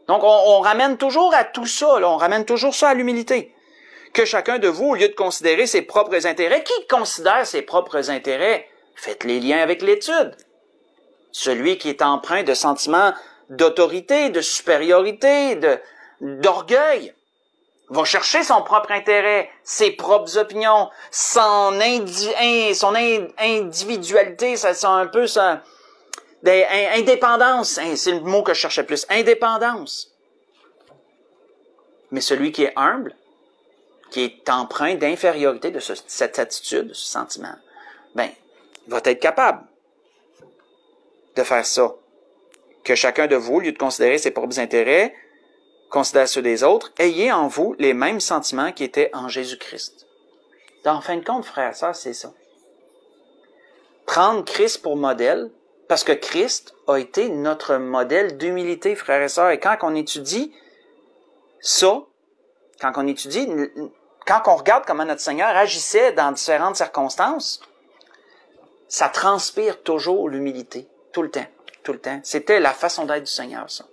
Donc, on ramène toujours à tout ça, là, on ramène toujours ça à l'humilité. Que chacun de vous, au lieu de considérer ses propres intérêts, qui considère ses propres intérêts? Faites les liens avec l'étude. Celui qui est empreint de sentiments d'autorité, de supériorité, d'orgueil, va chercher son propre intérêt, ses propres opinions, son individualité, ça c'est un peu ça, indépendance, c'est le mot que je cherchais plus, indépendance. Mais celui qui est humble, qui est empreint d'infériorité de cette attitude, de ce sentiment, ben, va être capable de faire ça. Que chacun de vous, au lieu de considérer ses propres intérêts, considère ceux des autres, ayez en vous les mêmes sentiments qui étaient en Jésus-Christ. En fin de compte, frères et sœurs, c'est ça. Prendre Christ pour modèle, parce que Christ a été notre modèle d'humilité, frères et sœurs. Et quand on étudie ça, quand on regarde comment notre Seigneur agissait dans différentes circonstances, ça transpire toujours l'humilité, tout le temps, tout le temps. C'était la façon d'être du Seigneur, ça.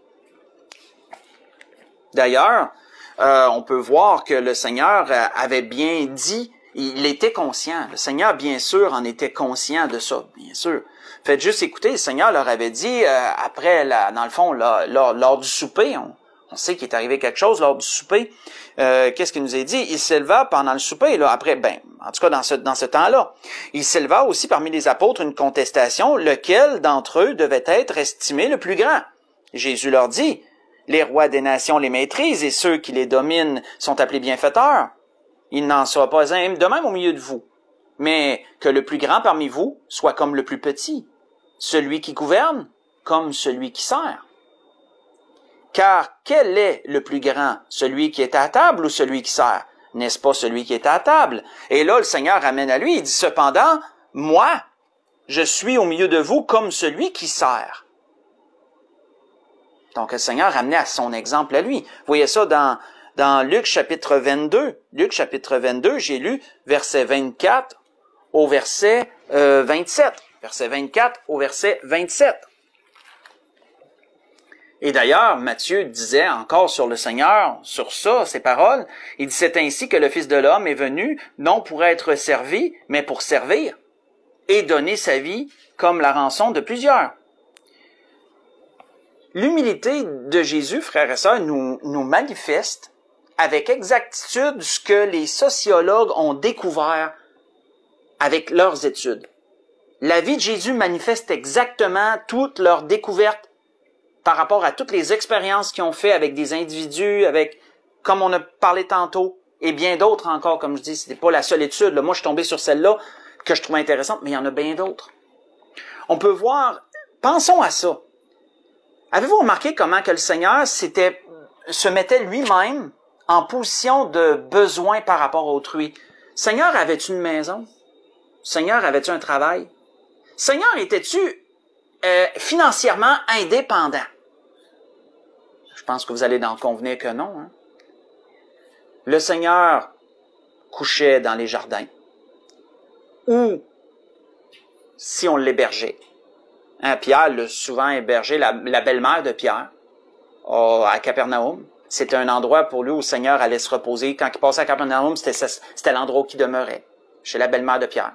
D'ailleurs, on peut voir que le Seigneur avait bien dit, il était conscient. Le Seigneur, bien sûr, en était conscient de ça, bien sûr. Faites juste écouter, le Seigneur leur avait dit, après, dans le fond, lors du souper, on sait qu'il est arrivé quelque chose lors du souper. Qu'est-ce qu'il nous a dit? Il s'éleva pendant le souper, là, après, en tout cas, dans ce temps-là. Il s'éleva aussi parmi les apôtres une contestation, lequel d'entre eux devait être estimé le plus grand. Jésus leur dit, les rois des nations les maîtrisent et ceux qui les dominent sont appelés bienfaiteurs. Il n'en soit pas un de même au milieu de vous, mais que le plus grand parmi vous soit comme le plus petit, celui qui gouverne comme celui qui sert. Car quel est le plus grand, celui qui est à table ou celui qui sert? N'est-ce pas celui qui est à table? Et là, le Seigneur ramène à lui, il dit, cependant, moi, je suis au milieu de vous comme celui qui sert. Donc, le Seigneur ramenait à son exemple à lui. Vous voyez ça dans Luc chapitre 22. Luc chapitre 22, j'ai lu verset 24 au verset 27. Verset 24 au verset 27. Et d'ailleurs, Matthieu disait encore sur le Seigneur, sur ça, ces paroles, il dit, c'est ainsi que le Fils de l'homme est venu, non pour être servi, mais pour servir, et donner sa vie comme la rançon de plusieurs. L'humilité de Jésus, frères et sœurs, nous manifeste avec exactitude ce que les sociologues ont découvert avec leurs études. La vie de Jésus manifeste exactement toutes leurs découvertes par rapport à toutes les expériences qu'ils ont fait avec des individus, avec, comme on a parlé tantôt, et bien d'autres encore, comme je dis, c'était pas la seule étude. Là. Moi, je suis tombé sur celle-là que je trouvais intéressante, mais il y en a bien d'autres. On peut voir, pensons à ça. Avez-vous remarqué comment que le Seigneur se mettait lui-même en position de besoin par rapport à autrui? Seigneur, avais-tu une maison? Seigneur, avais-tu un travail? Seigneur, étais-tu financièrement indépendant? Je pense que vous allez en convenir que non. Hein? Le Seigneur couchait dans les jardins. Ou si on l'hébergeait. Hein, Pierre l'a souvent hébergé, la belle-mère de Pierre, à Capernaum. C'était un endroit pour lui où le Seigneur allait se reposer. Quand il passait à Capernaum, c'était l'endroit où il demeurait, chez la belle-mère de Pierre.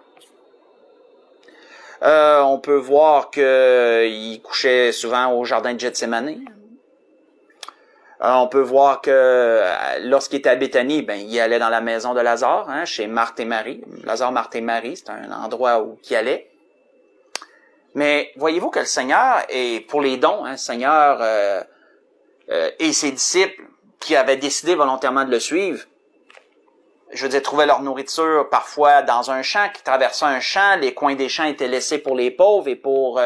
On peut voir qu'il couchait souvent au jardin de Gethsémani. On peut voir que lorsqu'il était à Béthanie, il allait dans la maison de Lazare, hein, chez Marthe et Marie. Lazare, Marthe et Marie, c'est un endroit où il allait. Mais voyez-vous que le Seigneur, et pour les dons, hein, le Seigneur et ses disciples qui avaient décidé volontairement de le suivre, je veux dire, trouvaient leur nourriture parfois dans un champ, qui traversait un champ, les coins des champs étaient laissés pour les pauvres et pour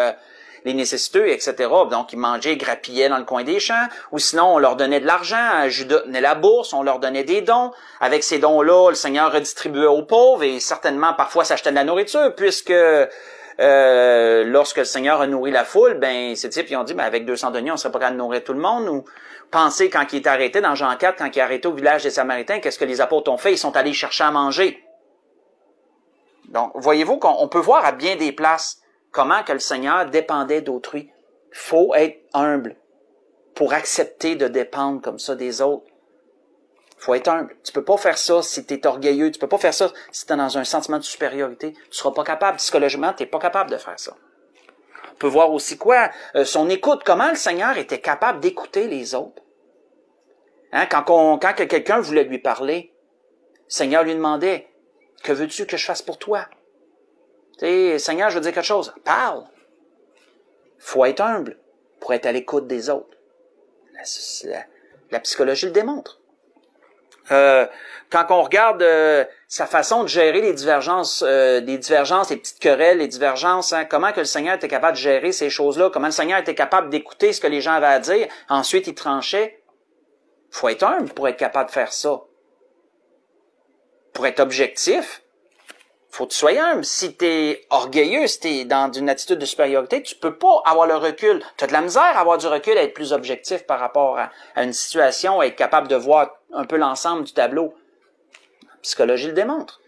les nécessiteux, etc. Donc, ils mangeaient, ils grappillaient dans le coin des champs, ou sinon, on leur donnait de l'argent, Judas donnait la bourse, on leur donnait des dons. Avec ces dons-là, le Seigneur redistribuait aux pauvres et certainement, parfois, s'achetait de la nourriture, puisque lorsque le Seigneur a nourri la foule, ces types, ils ont dit, avec 200 deniers, on serait pas capable de nourrir tout le monde. Ou pensez, quand il est arrêté, dans Jean 4, quand il est arrêté au village des Samaritains, qu'est-ce que les apôtres ont fait? Ils sont allés chercher à manger. Donc, voyez-vous qu'on peut voir à bien des places comment que le Seigneur dépendait d'autrui. Faut être humble. pour accepter de dépendre comme ça des autres. Faut être humble. Tu peux pas faire ça si tu es orgueilleux. Tu peux pas faire ça si tu es dans un sentiment de supériorité. Tu seras pas capable. Psychologiquement, tu n'es pas capable de faire ça. On peut voir aussi quoi? Son écoute. Comment le Seigneur était capable d'écouter les autres. Hein? Quand quelqu'un voulait lui parler, le Seigneur lui demandait, « Que veux-tu que je fasse pour toi? » Tu sais, Seigneur, je veux dire quelque chose. Parle. Faut être humble pour être à l'écoute des autres. La psychologie le démontre. Quand on regarde sa façon de gérer les divergences, les petites querelles, les divergences, hein, comment que le Seigneur était capable de gérer ces choses-là, comment le Seigneur était capable d'écouter ce que les gens avaient à dire, ensuite il tranchait. Faut être humble pour être capable de faire ça. Pour être objectif, faut que tu sois humble. Si t'es orgueilleux, si t'es dans une attitude de supériorité, tu peux pas avoir le recul. Tu as de la misère à avoir du recul, à être plus objectif par rapport à une situation, à être capable de voir un peu l'ensemble du tableau. La psychologie le démontre.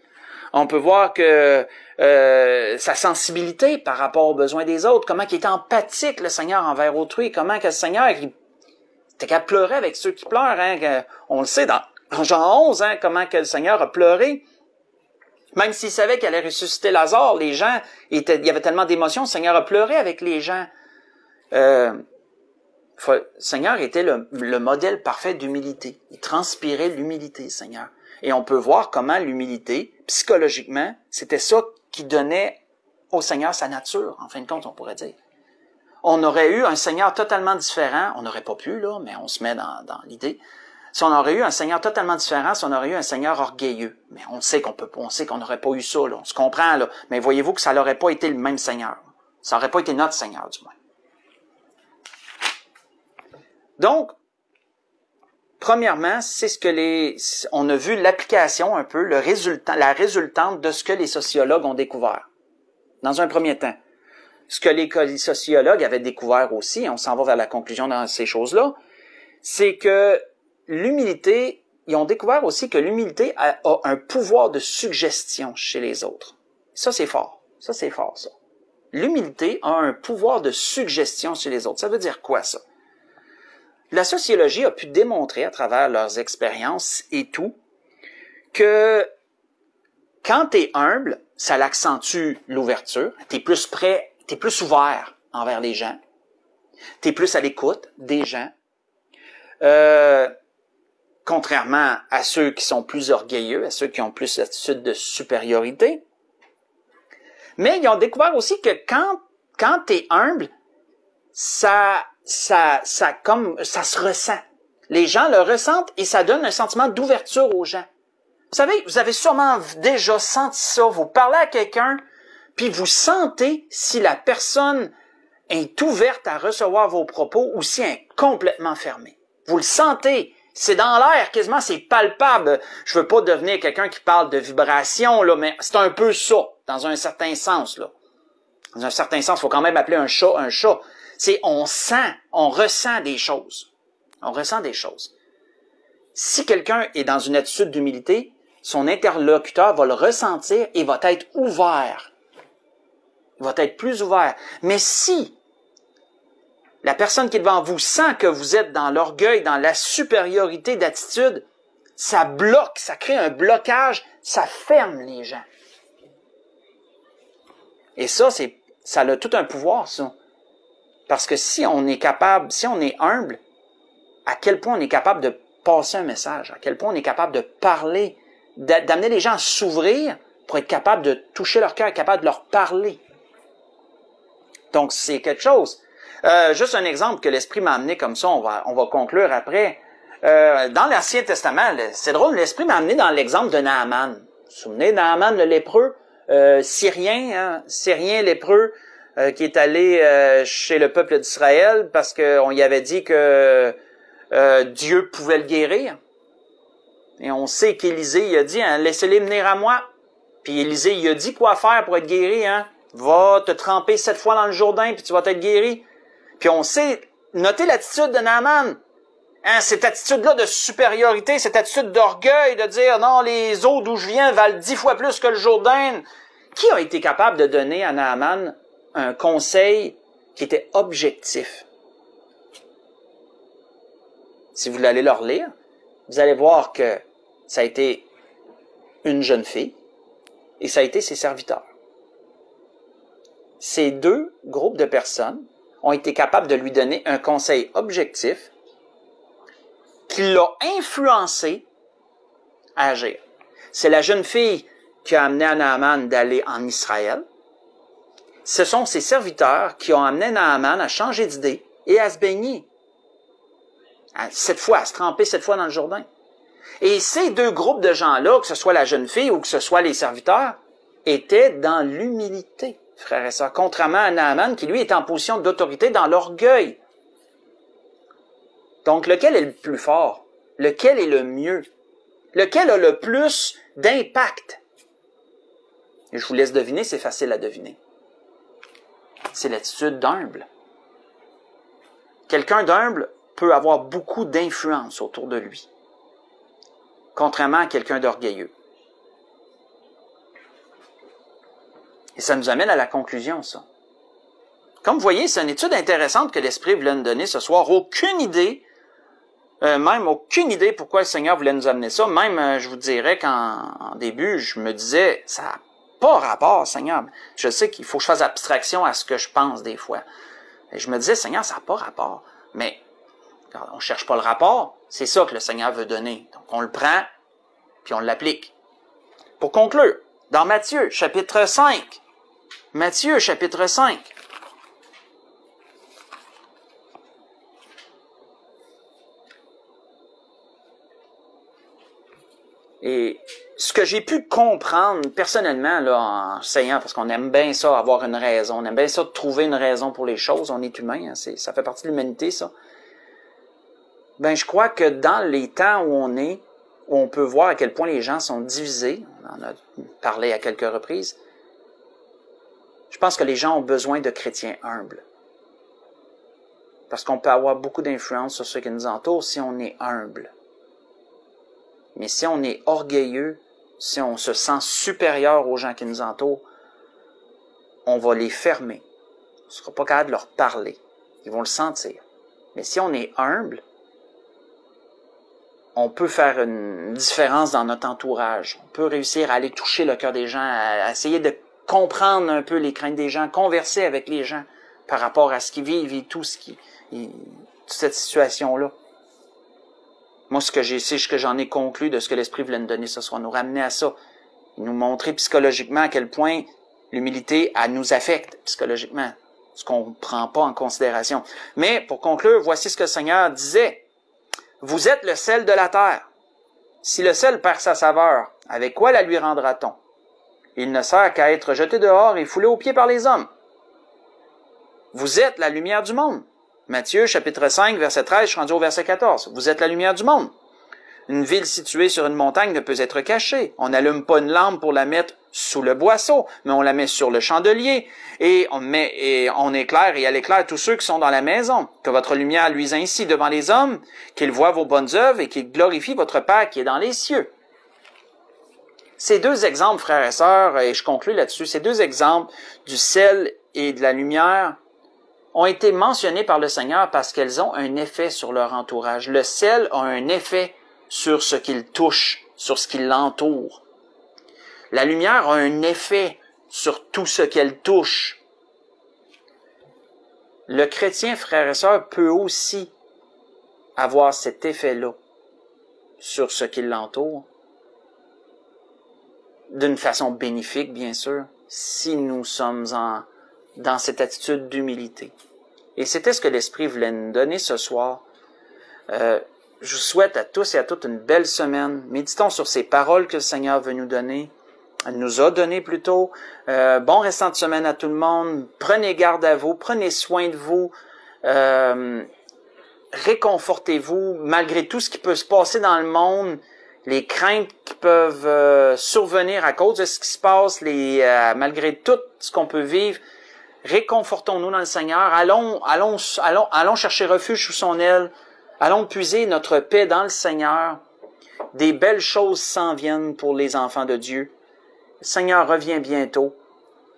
On peut voir que sa sensibilité par rapport aux besoins des autres, comment il était empathique, le Seigneur, envers autrui, comment que le Seigneur était capable de pleurer avec ceux qui pleurent. Hein, on le sait dans Jean 11, hein, comment que le Seigneur a pleuré. Même s'il savait qu'il allait ressusciter Lazare, les gens, il y avait tellement d'émotions, le Seigneur a pleuré avec les gens. Le Seigneur était le modèle parfait d'humilité. Il transpirait l'humilité, Seigneur. Et on peut voir comment l'humilité, psychologiquement, c'était ça qui donnait au Seigneur sa nature, en fin de compte, on pourrait dire. On aurait eu un Seigneur totalement différent, on n'aurait pas pu, là, mais on se met dans l'idée. Si on aurait eu un Seigneur totalement différent, si on aurait eu un Seigneur orgueilleux, mais on sait qu'on n'aurait pas eu ça, là, on se comprend, là, mais voyez-vous que ça n'aurait pas été le même Seigneur. Ça n'aurait pas été notre Seigneur, du moins. Donc, premièrement, c'est ce que on a vu l'application un peu, la résultante de ce que les sociologues ont découvert. Dans un premier temps. Ce que les sociologues avaient découvert aussi, on s'en va vers la conclusion dans ces choses-là, c'est que l'humilité, ils ont découvert aussi que l'humilité a un pouvoir de suggestion chez les autres. Ça, c'est fort. Ça, c'est fort, ça. L'humilité a un pouvoir de suggestion chez les autres. Ça veut dire quoi, ça? La sociologie a pu démontrer à travers leurs expériences et tout que quand tu es humble, ça l'accentue l'ouverture. Tu es plus prêt, tu es plus ouvert envers les gens. Tu es plus à l'écoute des gens. Contrairement à ceux qui sont plus orgueilleux, à ceux qui ont plus l'attitude de supériorité. Mais ils ont découvert aussi que quand tu es humble, ça se ressent. Les gens le ressentent et ça donne un sentiment d'ouverture aux gens. Vous savez, vous avez sûrement déjà senti ça. Vous parlez à quelqu'un, puis vous sentez si la personne est ouverte à recevoir vos propos ou si elle est complètement fermée. Vous le sentez. C'est dans l'air, quasiment, c'est palpable. Je veux pas devenir quelqu'un qui parle de vibration, là, mais c'est un peu ça, dans un certain sens, là. Dans un certain sens, il faut quand même appeler un chat un chat. C'est on sent, on ressent des choses. On ressent des choses. Si quelqu'un est dans une attitude d'humilité, son interlocuteur va le ressentir et va être ouvert. Il va être plus ouvert. Mais si la personne qui est devant vous sent que vous êtes dans l'orgueil, dans la supériorité d'attitude, ça bloque, ça crée un blocage, ça ferme les gens. Et ça a tout un pouvoir, ça. Parce que si on est capable, si on est humble, à quel point on est capable de passer un message, à quel point on est capable de parler, d'amener les gens à s'ouvrir pour être capable de toucher leur cœur, être capable de leur parler. Donc, c'est quelque chose. Juste un exemple que l'Esprit m'a amené comme ça, on va conclure après. Dans l'Ancien Testament, c'est drôle, l'Esprit m'a amené dans l'exemple de Naaman. Vous vous souvenez, Naaman, le lépreux, syrien lépreux, qui est allé chez le peuple d'Israël parce qu'on y avait dit que Dieu pouvait le guérir. Et on sait qu'Élisée, il a dit, hein, laissez-les venir à moi. Puis Élisée, il a dit quoi faire pour être guéri, hein. Va te tremper 7 fois dans le Jourdain, puis tu vas être guéri. Puis on sait, notez l'attitude de Naaman. Hein, cette attitude-là de supériorité, cette attitude d'orgueil, de dire, non, les eaux d'où je viens valent 10 fois plus que le Jourdain. Qui a été capable de donner à Naaman un conseil qui était objectif? Si vous allez le relire, vous allez voir que ça a été une jeune fille et ça a été ses serviteurs. Ces deux groupes de personnes ont été capables de lui donner un conseil objectif qui l'a influencé à agir. C'est la jeune fille qui a amené Naaman d'aller en Israël. Ce sont ses serviteurs qui ont amené Naaman à changer d'idée et à se baigner. À se tremper 7 fois dans le Jourdain. Et ces deux groupes de gens-là, que ce soit la jeune fille ou que ce soit les serviteurs, étaient dans l'humilité, frères et sœurs, contrairement à Naaman qui, lui, est en position d'autorité dans l'orgueil. Donc, lequel est le plus fort? Lequel est le mieux? Lequel a le plus d'impact? Et je vous laisse deviner, c'est facile à deviner. C'est l'attitude d'humble. Quelqu'un d'humble peut avoir beaucoup d'influence autour de lui, contrairement à quelqu'un d'orgueilleux. Et ça nous amène à la conclusion, ça. Comme vous voyez, c'est une étude intéressante que l'Esprit voulait nous donner ce soir. Aucune idée pourquoi le Seigneur voulait nous amener ça. Même, je vous dirais qu'en début, je me disais, ça n'a pas rapport, Seigneur. Je sais qu'il faut que je fasse abstraction à ce que je pense des fois. Et je me disais, Seigneur, ça n'a pas rapport. Mais on ne cherche pas le rapport. C'est ça que le Seigneur veut donner. Donc, on le prend, puis on l'applique. Pour conclure, dans Matthieu, chapitre 5. Matthieu, chapitre 5. Et ce que j'ai pu comprendre personnellement là, en enseignant, parce qu'on aime bien ça, avoir une raison, on aime bien ça de trouver une raison pour les choses, on est humain, hein, ça fait partie de l'humanité, ça. Ben, je crois que dans les temps où on est, où on peut voir à quel point les gens sont divisés, on en a parlé à quelques reprises, je pense que les gens ont besoin de chrétiens humbles. Parce qu'on peut avoir beaucoup d'influence sur ceux qui nous entourent si on est humble. Mais si on est orgueilleux, si on se sent supérieur aux gens qui nous entourent, on va les fermer. On ne sera pas capable de leur parler. Ils vont le sentir. Mais si on est humble, on peut faire une différence dans notre entourage. On peut réussir à aller toucher le cœur des gens, à essayer de comprendre un peu les craintes des gens, converser avec les gens par rapport à ce qu'ils vivent et toute cette situation-là. Moi, c'est ce que j'en ai conclu de ce que l'Esprit voulait nous donner ce soir, nous ramener à ça, nous montrer psychologiquement à quel point l'humilité, elle nous affecte psychologiquement, ce qu'on ne prend pas en considération. Mais, pour conclure, voici ce que le Seigneur disait. Vous êtes le sel de la terre. Si le sel perd sa saveur, avec quoi la lui rendra-t-on? Il ne sert qu'à être jeté dehors et foulé aux pieds par les hommes. Vous êtes la lumière du monde. Matthieu, chapitre 5, verset 13, je suis rendu au verset 14. Vous êtes la lumière du monde. Une ville située sur une montagne ne peut être cachée. On n'allume pas une lampe pour la mettre sous le boisseau, mais on la met sur le chandelier, et on éclaire, et elle éclaire tous ceux qui sont dans la maison. Que votre lumière luise ainsi devant les hommes, qu'ils voient vos bonnes œuvres et qu'ils glorifient votre Père qui est dans les cieux. Ces deux exemples, frères et sœurs, et je conclus là-dessus, ces deux exemples du sel et de la lumière ont été mentionnés par le Seigneur parce qu'elles ont un effet sur leur entourage. Le sel a un effet sur ce qu'il touche, sur ce qui l'entoure. La lumière a un effet sur tout ce qu'elle touche. Le chrétien, frère et sœur, peut aussi avoir cet effet-là sur ce qui l'entoure, d'une façon bénéfique, bien sûr, si nous sommes dans cette attitude d'humilité. Et c'était ce que l'Esprit voulait nous donner ce soir. Je vous souhaite à tous et à toutes une belle semaine. Méditons sur ces paroles que le Seigneur veut nous donner. Elle nous a donné plutôt. Bon restant de semaine à tout le monde. Prenez garde à vous. Prenez soin de vous. Réconfortez-vous malgré tout ce qui peut se passer dans le monde. Les craintes qui peuvent survenir à cause de ce qui se passe. Malgré tout ce qu'on peut vivre. Réconfortons-nous dans le Seigneur. Allons chercher refuge sous son aile. Allons puiser notre paix dans le Seigneur. Des belles choses s'en viennent pour les enfants de Dieu. Le Seigneur revient bientôt.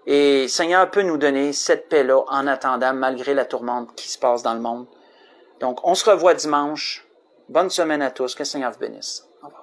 Et le Seigneur peut nous donner cette paix-là en attendant, malgré la tourmente qui se passe dans le monde. Donc, on se revoit dimanche. Bonne semaine à tous. Que le Seigneur vous bénisse. Au revoir.